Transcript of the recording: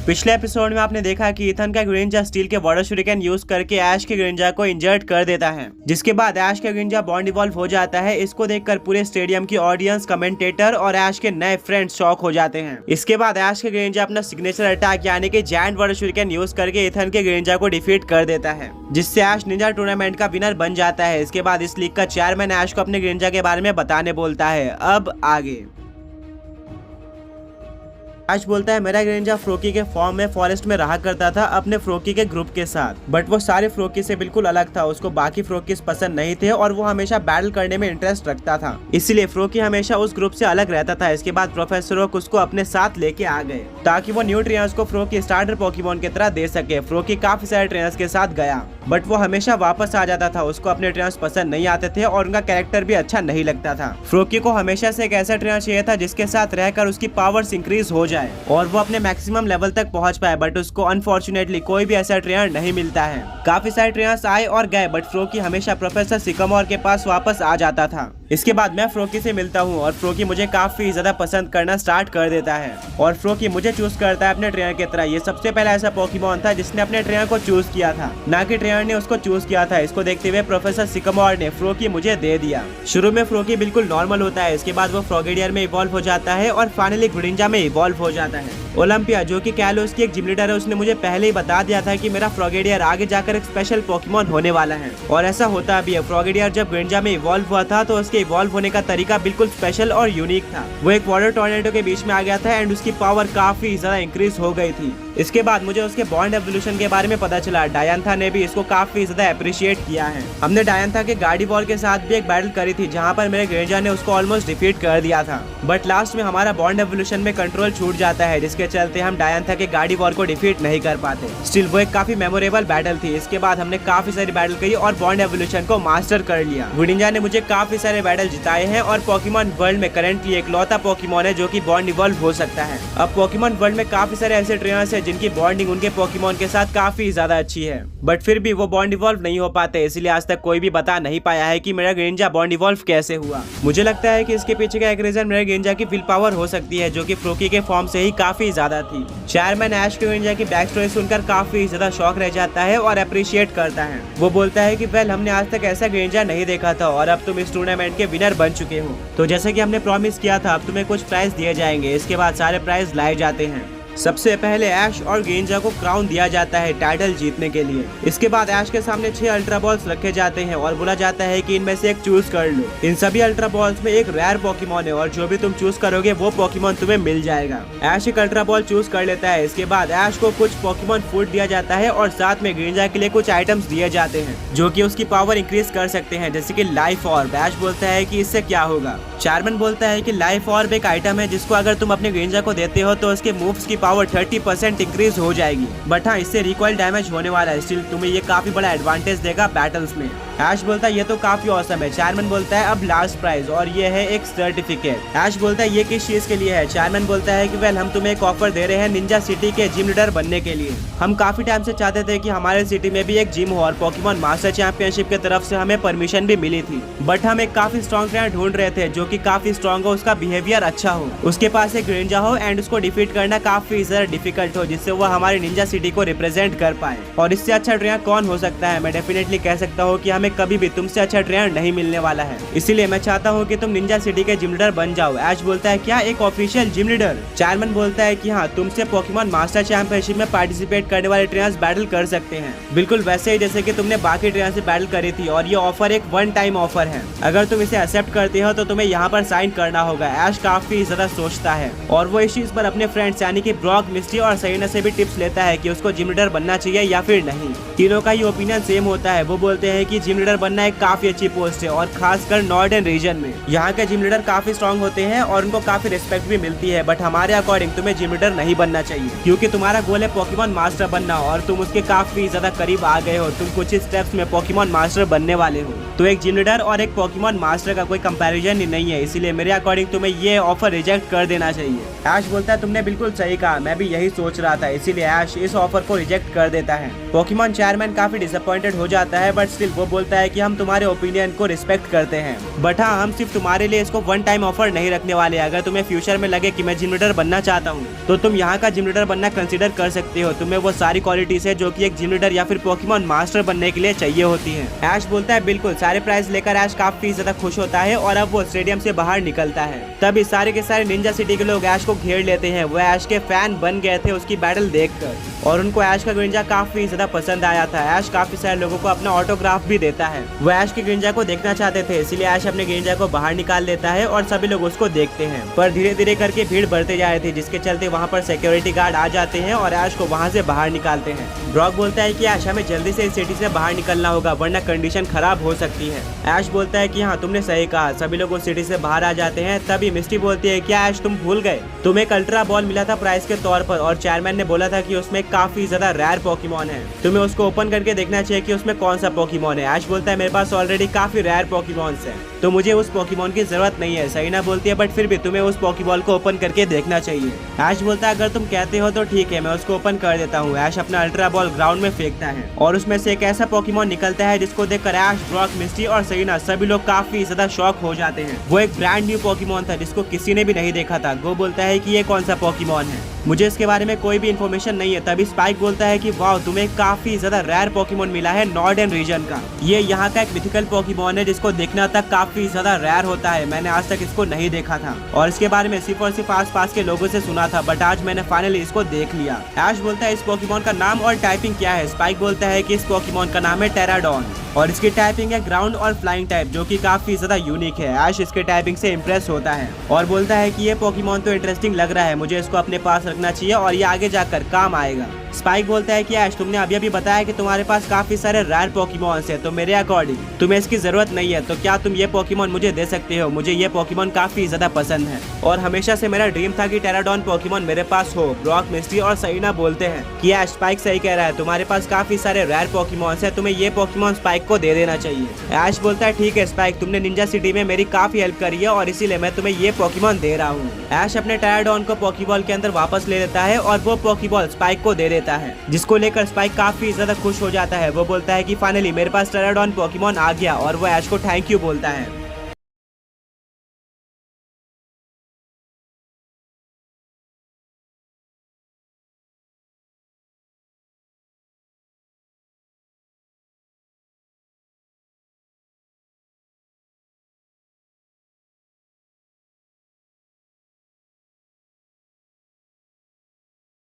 पिछले एपिसोड में आपने देखा कि इथन का ग्रेंजा स्टील के वाटर शूरिकेन यूज करके ऐश के ग्रेंजा को इंजर्ड कर देता है, जिसके बाद ऐश का ग्रेंजा बॉन्ड इवॉल्व हो जाता है। इसको देखकर पूरे स्टेडियम की ऑडियंस, कमेंटेटर और ऐश के नए फ्रेंड्स शॉक हो जाते हैं। इसके बाद ऐश के ग्रेंजा अपना सिग्नेचर अटैक यानी कि जायंट वाटर शूरिकेन यूज करके इथन के ग्रेंजा को डिफीट कर देता है, जिससे ऐश निंजा टूर्नामेंट का विनर बन जाता है। इसके बाद इस लीग का चेयरमैन ऐश को अपने ग्रेंजा के बारे में बताने बोलता है। अब आगे ऐश बोलता है मेरा ग्रेंजा फ्रोकी के फॉर्म में फॉरेस्ट में रहा करता था अपने फ्रोकी के ग्रुप के साथ, बट वो सारे फ्रोकी से बिल्कुल अलग था। उसको बाकी फ्रोकीज पसंद नहीं थे और वो हमेशा बैटल करने में इंटरेस्ट रखता था, इसलिए फ्रोकी हमेशा उस ग्रुप से अलग रहता था। इसके बाद प्रोफेसर ओक उसको अपने साथ लेके आ गए ताकि वो न्यू ट्रेनर्स को फ्रोकी स्टार्टर पोकेमॉन की तरह दे सके। फ्रोकी काफी सारे ट्रेनर्स के साथ गया, बट वो हमेशा वापस आ जाता था। उसको अपने ट्रेनर्स पसंद नहीं आते थे और उनका कैरेक्टर भी अच्छा नहीं लगता था। फ्रोकी को हमेशा से एक ऐसा ट्रेनर चाहिए था जिसके साथ रहकर उसकी पावर्स इंक्रीज हो जाए और वो अपने मैक्सिमम लेवल तक पहुंच पाए, बट उसको अनफॉर्चुनेटली कोई भी ऐसा ट्रेनर नहीं मिलता है। काफी सारे ट्रेनर्स आए और गए, बट फ्रोकी हमेशा प्रोफेसर सिकामोर के पास वापस आ जाता था। इसके बाद मैं फ्रोकी से मिलता हूँ और फ्रोकी मुझे काफी ज्यादा पसंद करना स्टार्ट कर देता है और फ्रोकी मुझे चूज करता है अपने ट्रेनर की तरह। ये सबसे पहला ऐसा पोकेमॉन था जिसने अपने ट्रेनर को चूज किया था, ना कि ट्रेनर ने उसको चूज किया था। इसको देखते हुए प्रोफेसर सिकामोर ने फ्रोकी मुझे दे दिया। शुरू में फ्रोकी बिल्कुल नॉर्मल होता है, इसके बाद वो फ्रॉगेडियर में इवॉल्व हो जाता है और फाइनली ग्रिंजा में इवॉल्व हो जाता है। ओलंपिया जो कि कैलोस की एक जिम लीडर है, उसने मुझे पहले ही बता दिया था कि मेरा फ्रॉगेडियर आगे जाकर एक स्पेशल पोकेमॉन होने वाला है और ऐसा होता भी है। फ्रॉगेडियर जब ग्रिंजा में इवॉल्व हुआ था तो उसके इवॉल्व होने का तरीका बिल्कुल स्पेशल और यूनिक था। वो एक वाटर टॉर्नेडो के बीच में आ गया था एंड उसकी पावर काफी ज्यादा इंक्रीज हो गई थी। इसके बाद मुझे उसके बॉन्ड एवोल्यूशन के बारे में पता चला। डायंथा ने भी इसको काफी ज्यादा अप्रिशिएट किया है। हमने डायंथा के गार्डी वॉर के साथ भी एक बैटल करी थी जहाँ पर मेरे ग्रेंजा ने उसको ऑलमोस्ट डिफीट कर दिया था, बट लास्ट में हमारा बॉन्ड एवोल्यूशन में कंट्रोल छूट जाता है, जिसके चलते हम डायंथा के गार्डी वॉर को डिफीट नहीं कर पाते। स्टिल वो एक काफी मेमोरेबल बैटल थी। इसके बाद हमने काफी सारी बैटल करी और बॉन्ड एवोल्यूशन को मास्टर कर लिया। ग्रिंजा ने मुझे काफी सारे बैटल जिताए हैं और पोकेमॉन वर्ल्ड में करेंटली एक लौता पोकेमॉन है जो कि बॉन्ड इवॉल्व हो सकता है। अब पोकेमॉन वर्ल्ड में काफी सारे ऐसे ट्रेनर्स हैं जिनकी बॉन्डिंग उनके पोकेमॉन के साथ काफी ज्यादा अच्छी है, बट फिर भी वो बॉन्ड इवॉल्व नहीं हो पाते। इसलिए आज तक कोई भी बता नहीं पाया है कि मेरा ग्रेंजा बॉन्ड इवॉल्व कैसे हुआ। मुझे लगता है कि इसके पीछे का एक रीजन मेरे ग्रेंजा की विल पावर हो सकती है, जो कि फ्रोकी के फॉर्म से ही काफी ज्यादा थी। चेयरमैन ऐश के ग्रेंजा की बैक स्टोरी सुनकर काफी ज्यादा शॉक रह जाता है और अप्रिशिएट करता है। वो बोलता है कि वेल, हमने आज तक ऐसा ग्रेंजा नहीं देखा था और अब तुम इस टूर्नामेंट के विनर बन चुके हो, तो जैसे कि हमने प्रॉमिस किया था अब तुम्हें कुछ प्राइज दिए जाएंगे। इसके बाद सारे प्राइज लाए जाते हैं। सबसे पहले ऐश और ग्रेंजा को क्राउन दिया जाता है टाइटल जीतने के लिए। इसके बाद ऐश के सामने 6 अल्ट्रा बॉल्स रखे जाते हैं और बोला जाता है कि इनमें से एक चूज कर लो। इन सभी अल्ट्रा बॉल्स में एक रेयर पोकेमॉन है और जो भी तुम चूज करोगे वो पोकेमॉन तुम्हें मिल जाएगा। ऐश एक अल्ट्रा बॉल चूज कर लेता है। इसके बाद ऐश को कुछ पोकेमॉन फूड दिया जाता है और साथ में ग्रेंजा के लिए कुछ आइटम्स दिए जाते हैं जो कि उसकी पावर इंक्रीज कर सकते हैं, जैसे कि लाइफ ऑर्ब। ऐश बोलता है कि इससे क्या होगा। चेयरमैन बोलता है कि लाइफ ऑर्ब एक आइटम है जिसको अगर तुम अपने ग्रेंजा को देते हो तो उसके मूव्स की पावर 30% इंक्रीज हो जाएगी, बट हाँ, इससे रिकॉइल डैमेज होने वाला है। स्टिल तुम्हें ये काफी बड़ा एडवांटेज देगा बैटल्स में। ऐश बोलता है ये तो काफी औसम है। चेयरमैन बोलता है अब लास्ट प्राइज, और ये है एक सर्टिफिकेट। ऐश बोलता है ये किस चीज के लिए है। चेयरमैन बोलता है कि वेल, हम तुम्हें एक ऑफर दे रहे हैं निंजा सिटी के जिम लीडर बनने के लिए। हम काफी टाइम से चाहते थे कि हमारे सिटी में भी एक जिम हो और पोकेमॉन मास्टर चैंपियनशिप की तरफ से हमें परमिशन भी मिली थी, बट हम एक काफी स्ट्रॉन्ग ट्रेनर ढूंढ रहे थे जो कि काफी स्ट्रॉन्ग हो, उसका बिहेवियर अच्छा हो, उसके पास एक ग्रेंजा हो एंड उसको डिफीट करना काफी ज्यादा डिफिकल्ट हो, जिससे वो हमारे निंजा सिटी को रिप्रेजेंट कर पाए। और इससे अच्छा ट्रेनर कौन हो सकता है। मैं डेफिनेटली कह सकता हूँ कि हमें कभी भी तुमसे अच्छा ट्रेनर नहीं मिलने वाला है, इसीलिए मैं चाहता हूँ कि तुम निंजा सिटी के जिम लीडर बन जाओ। ऐश बोलता है क्या एक ऑफिशियल जिम लीडर। चेयरमैन बोलता है कि हाँ, तुमसे पोकेमॉन मास्टर चैंपियनशिप में पार्टिसिपेट करने वाले ट्रेनर्स बैटल कर सकते हैं, बिल्कुल वैसे ही जैसे कि तुमने बाकी ट्रेनर से बैटल करी थी, और ये ऑफर एक वन टाइम ऑफर है। अगर तुम इसे एक्सेप्ट करते हो तो तुम्हें यहाँ पर साइन करना होगा। ऐश काफी ज्यादा सोचता है और वो इस चीज पर अपने फ्रेंड्स यानी कि ब्रॉक, मिस्टी और सरीना से भी टिप्स लेता है कि उसको जिम लीडर बनना चाहिए या फिर नहीं। तीनों का ये ओपिनियन सेम होता है। वो बोलते हैं कि जिम लीडर बनना एक काफी अच्छी पोस्ट है और खासकर नॉर्दर्न रीजन में यहाँ के जिम लीडर काफी स्ट्रॉन्ग होते हैं और उनको काफी रिस्पेक्ट भी मिलती है, बट हमारे अकॉर्डिंग तुम्हें जिम लीडर नहीं बनना चाहिए क्योंकि तुम्हारा गोल है पोकेमॉन मास्टर बनना और तुम उसके काफी ज्यादा करीब आ गए हो। तुम कुछ ही स्टेप्स में पोकेमॉन मास्टर बनने वाले हो, तो एक जिम लीडर और एक पोकेमॉन मास्टर का कोई कंपैरिजन ही नहीं है, इसीलिए मेरे अकॉर्डिंग तुम्हें ये ऑफर रिजेक्ट कर देना चाहिए। ऐश बोलता है तुमने बिल्कुल सही कहा, मैं भी यही सोच रहा था, इसीलिए ऐश इस ऑफर को रिजेक्ट कर देता है। पोकेमॉन चेयरमैन काफी डिसअपॉइंटेड हो जाता है, बट स्टिल वो बोलता है कि हम तुम्हारे ओपिनियन को रिस्पेक्ट करते हैं, बट हाँ हम सिर्फ तुम्हारे लिए इसको वन टाइम ऑफर नहीं रखने वाले। अगर तुम्हें फ्यूचर में लगे कि मैं जिम लीडर बनना चाहता हूँ तो तुम यहाँ का जिम लीडर बनना कंसिडर कर सकते हो। तुम्हें वो सारी क्वालिटीज है जो कि एक जिम लीडर या फिर पोकेमॉन मास्टर बनने के लिए चाहिए होती है। ऐश बोलता है बिल्कुल। सारे प्राइस लेकर ऐश काफी ज्यादा खुश होता है और अब वो स्टेडियम से बाहर निकलता है। तभी सारे के सारे निंजा सिटी के लोग ऐश को घेर लेते हैं। वो ऐश के फैन बन गए थे उसकी बैटल देखकर, और उनको ऐश का ग्रिंजा काफी ज्यादा पसंद आया था। ऐश काफी सारे लोगों को अपना ऑटोग्राफ भी देता है। वो ऐश के ग्रिंजा को देखना चाहते थे, इसीलिए ऐश अपने ग्रिंजा को बाहर निकाल लेता है और सभी लोग उसको देखते हैं। पर धीरे धीरे करके भीड़ बढ़ते जा रही थी, जिसके चलते वहाँ पर सिक्योरिटी गार्ड आ जाते हैं और ऐश को वहाँ से बाहर निकालते हैं। ब्रॉक बोलता है कि ऐश हमें जल्दी से इस सिटी से बाहर निकलना होगा वरना कंडीशन खराब हो सकती है। ऐश बोलता है कि हाँ तुमने सही कहा। सभी लोग उस सिटी से बाहर आ जाते हैं। तभी मिस्टी बोलती है क्या ऐश तुम भूल गए, तुम्हें एक अल्ट्रा बॉल मिला था प्राइस के तौर पर और चेयरमैन ने बोला था कि उसमें काफी ज्यादा रेयर पोकेमॉन है, तुम्हें उसको ओपन करके देखना चाहिए कि उसमें कौन सा पोकेमॉन है। ऐश बोलता है मेरे पास ऑलरेडी काफी रेयर पोकेमॉन्स है तो मुझे उस पोकेमॉन की जरूरत नहीं है। सहीना बोलती है बट फिर भी तुम्हें उस पोकेबॉल को ओपन करके देखना चाहिए। ऐश बोलता है अगर तुम कहते हो तो ठीक है, मैं उसको ओपन कर देता हूँ। ऐश अपना अल्ट्रा बॉल ग्राउंड में फेंकता है और उसमें से एक ऐसा पोकेमॉन निकलता है जिसको देखकर ऐश, ब्रॉक, मिस्टी और सहीना सभी लोग काफी ज्यादा शॉक हो जाते हैं। वो एक ब्रांड न्यू पोकेमॉन था जिसको किसी ने भी नहीं देखा था। गो बोलता है कि ये कौन सा पोकेमॉन है, मुझे इसके बारे में कोई भी इन्फॉर्मेशन नहीं है। तभी स्पाइक बोलता है कि वाह तुम्हें काफी ज्यादा रेयर पोकेमॉन मिला है नॉर्दर्न रीजन का। ये यहाँ का एक मिथिकल पोकेमॉन है जिसको देखना तक काफी ज्यादा रेयर होता है। मैंने आज तक इसको नहीं देखा था और इसके बारे में सिर्फ और सिर्फ आस पास के लोगों से सुना था, बट आज मैंने फाइनली इसको देख लिया। ऐश बोलता है इस पोकेमॉन का नाम और टाइपिंग क्या है। स्पाइक बोलता है कि इस पोकेमॉन का नाम है टेराडॉन और इसकी टाइपिंग है ग्राउंड और फ्लाइंग टाइप, जो कि काफी ज्यादा यूनिक है। ऐश इसके टाइपिंग से इम्प्रेस होता है और बोलता है कि ये पोकेमॉन तो इंटरेस्टिंग लग रहा है, मुझे इसको अपने पास रखना चाहिए और ये आगे जाकर काम आएगा। स्पाइक बोलता है कि ऐश तुमने अभी अभी बताया कि तुम्हारे पास काफी सारे रेयर पोकेमॉन्स है, तो मेरे अकॉर्डिंग तुम्हें इसकी जरूरत नहीं है, तो क्या तुम ये पोकेमॉन मुझे दे सकते हो। मुझे ये पोकेमॉन काफी ज्यादा पसंद है और हमेशा से मेरा ड्रीम था कि टेराडॉन पोकेमॉन मेरे पास हो। ब्रॉक, मिस्टी और सहीना बोलते हैं कि ऐश स्पाइक सही कह रहा है, तुम्हारे पास काफी सारे रेयर पोकेमॉन्स है, तुम्हें ये पोकेमॉन स्पाइक को दे देना चाहिए। ऐश बोलता है ठीक है स्पाइक, तुमने निंजा सिटी में मेरी काफी हेल्प करी है और इसीलिए मैं तुम्हें ये पोकेमॉन दे रहा हूँ। ऐश अपने टेराडॉन को पोकेबॉल के अंदर वापस ले लेता है और वो पोकेबॉल स्पाइक को दे देता है, जिसको लेकर स्पाइक काफी ज्यादा खुश हो जाता है। वो बोलता है कि फाइनली मेरे पास टेराडॉन पोकेमॉन आ गया और वो ऐश को थैंक यू बोलता है।